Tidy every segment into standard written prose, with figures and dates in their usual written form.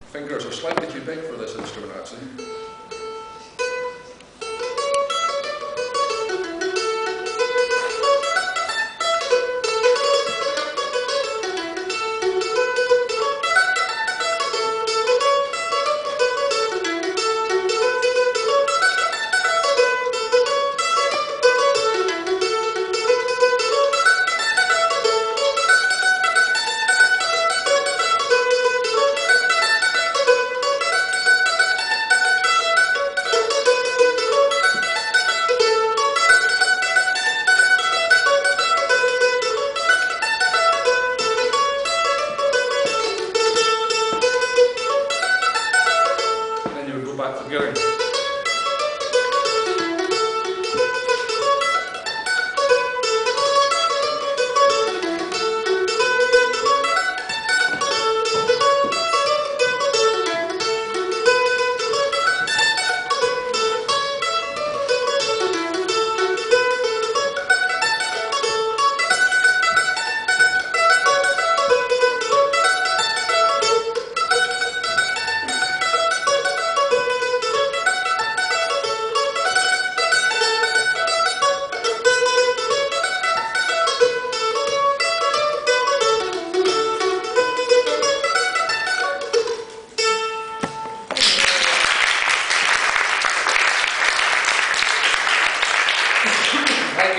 fingers are slightly too big for this instrument actually.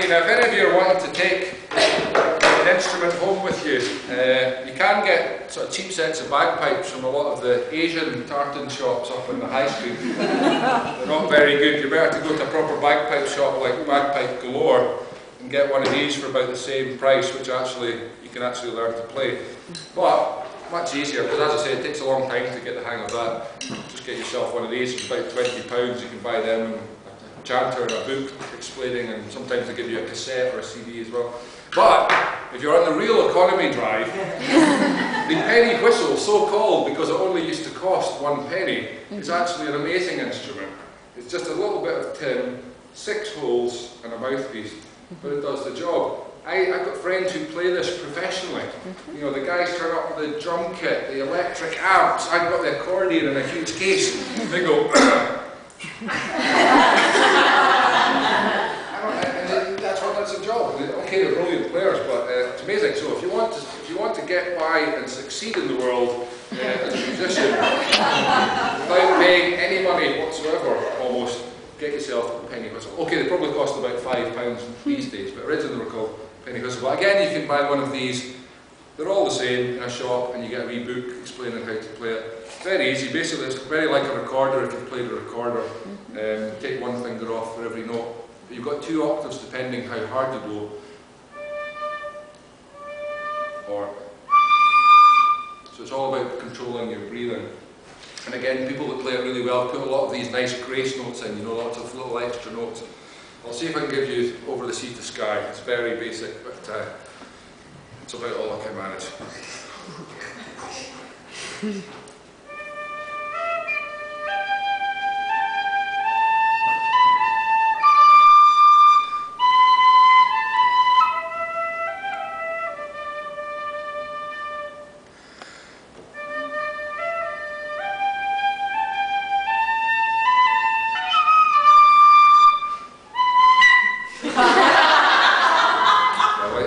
Now, if any of you are wanting to take an instrument home with you, you can get sort of cheap sets of bagpipes from a lot of the Asian tartan shops up in the high street. They're not very good. You're better to go to a proper bagpipe shop like Bagpipe Galore and get one of these for about the same price, which actually you can actually learn to play. But much easier, because as I say, it takes a long time to get the hang of that. Just get yourself one of these. It's about £20. You can buy them. Chanter and a book explaining, and sometimes they give you a cassette or a CD as well. But if you're on the real economy drive, the penny whistle, so called because it only used to cost 1 penny, is actually an amazing instrument. It's just a little bit of tin, 6 holes and a mouthpiece, but it does the job. I've got friends who play this professionally. You know, the guys turn up with the drum kit, the electric amps. I've got the accordion in a huge case. They go. That's a job. Okay, they're brilliant players, but it's amazing. So if you want to get by and succeed in the world as a musician without paying any money whatsoever, almost, get yourself a penny whistle. Okay, they probably cost about £5 these days, but originally they were called penny whistle. But again, you can buy one of these. They're all the same in a shop, and you get a wee book explaining how to play it. Very easy. Basically, it's very like a recorder if you've played a recorder. Take one finger off for every note. But you've got 2 octaves depending how hard you blow. So it's all about controlling your breathing. And again, people that play it really well put a lot of these nice grace notes in, you know, lots of little extra notes. I'll see if I can give you Over the Sea to Sky. It's very basic, but it's about all I can manage.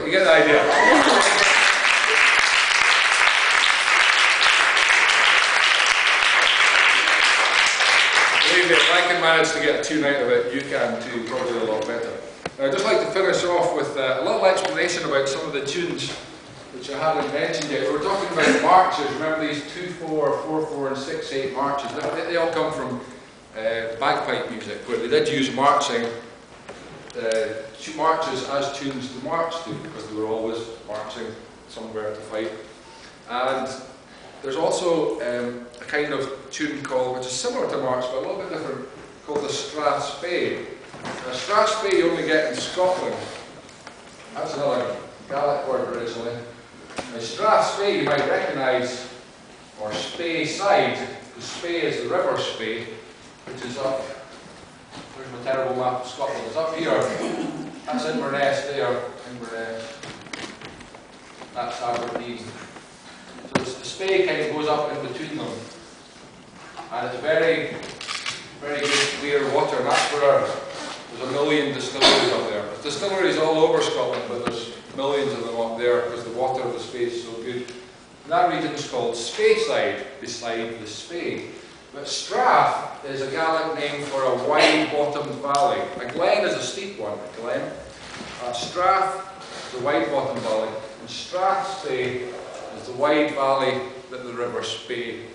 You get the idea. Believe me, if I can manage to get a tune out of it, you can too, probably a lot better. Now, I'd just like to finish off with a little explanation about some of the tunes which I haven't mentioned yet. We were talking about marches. Remember these 2/4, 4/4 and 6/8 marches? They all come from bagpipe music, where they did use marches as tunes to march to, because they were always marching somewhere to fight. And there's also a kind of tune called, which is similar to march but a little bit different, called the strathspey. Now, strathspey you only get in Scotland. That's another Gaelic word originally. Now, strathspey you might recognise, or spey side, because spey is the river Spey, which is up. There's my terrible map of Scotland. It's up here. That's Inverness there. Inverness. That's Aberdeen. So the spey kind of goes up in between them. and it's very, very good clear water, and that's where there's a million distilleries up there. There's distilleries all over Scotland, but there's millions of them up there because the water of the Spey is so good. And that region's called Speyside, beside the Spey. But Strath is a Gaelic name for a wide-bottomed valley. A glen is a steep one, a glen. Strath is a wide-bottomed valley, and Strathspey is the wide valley that the River Spey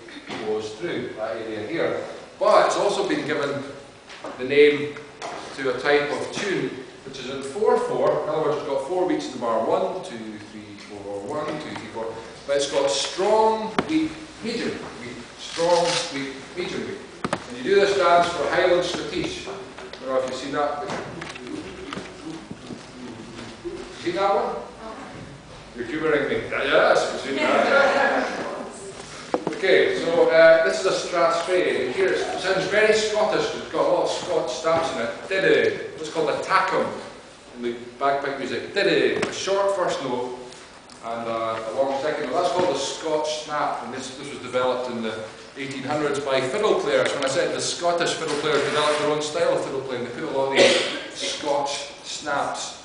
flows through, that area here. But it's also been given the name to a type of tune which is in 4/4. In other words, it's got 4 beats in the bar. 1, 2, 3, 4, 1, 2, 3, 4. But it's got strong, weak, medium, weak, strong, weak, medium, weak. And you do this dance for Highland Scottish. I don't know if you've seen that. Seen that one? You're humouring me. Yes, we've seen that. Okay, so this is a Strathspey, and here it sounds very Scottish. It's got a lot of Scots stamps in it. Diddy, what's called a tackum in the bagpipe music. Diddy, a short first note and a long second note. That's called the Scotch snap, and this was developed in the 1800s by fiddle players. When I said the Scottish fiddle players developed their own style of fiddle playing, they put a lot of these Scotch snaps.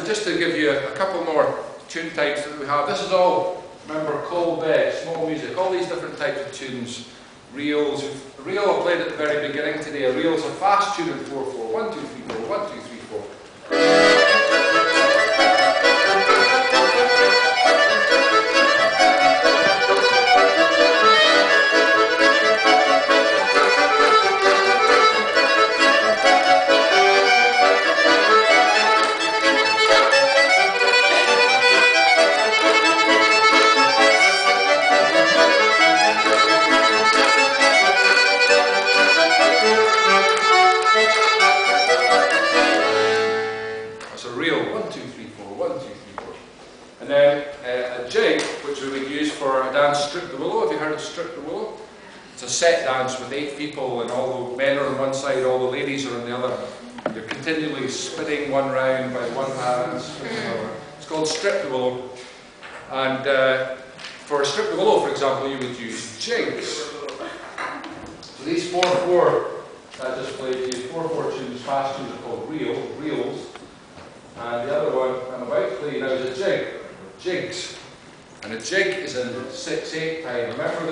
Just to give you a couple more tune types that we have. This is all, remember, cold bed, small music, all these different types of tunes. Reels. A reel I played at the very beginning today. A reel is a fast tune in 4/4. 1, 2, 3, 4. 1, 2, 3, 4. And then a jig, which we would use for a dance, Strip the Willow. Have you heard of Strip the Willow? It's a set dance with 8 people, and all the men are on one side, all the ladies are on the other. You're continually spinning one round by one hand, spinning another. It's called Strip the Willow. And for Strip the Willow, for example, you would use jigs. So these 4/4 I just played to you, 4/4 tunes, fast tunes are called reels. And the other one I'm about to play now is a jig, jigs. And a jig is in 6/8 time. Remember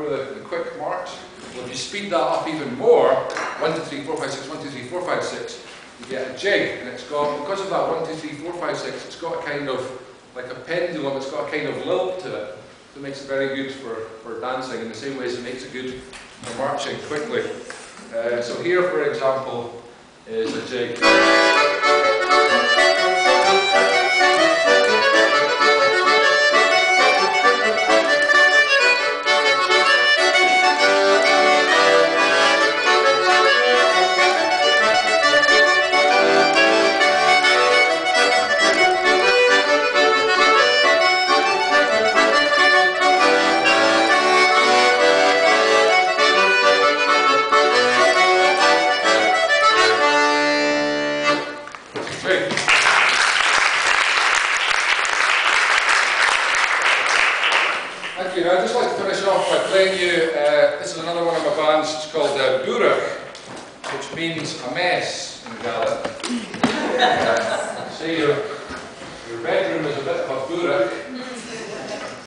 the quick march? Well, if you speed that up even more, 1, 2, 3, 4, 5, 6, 1, 2, 3, 4, 5, 6, you get a jig, and it's got, because of that 1, 2, 3, 4, 5, 6, it's got a kind of, like a pendulum, it's got a kind of lilt to it. So it makes it very good for dancing in the same way as it makes it good for marching quickly. So here, for example, is a jig. Thank you. I'd just like to finish off by playing you, this is another one of my bands, it's called Edinbrugh, which means a mess in Gaelic. Say your bedroom is a bit of a burach.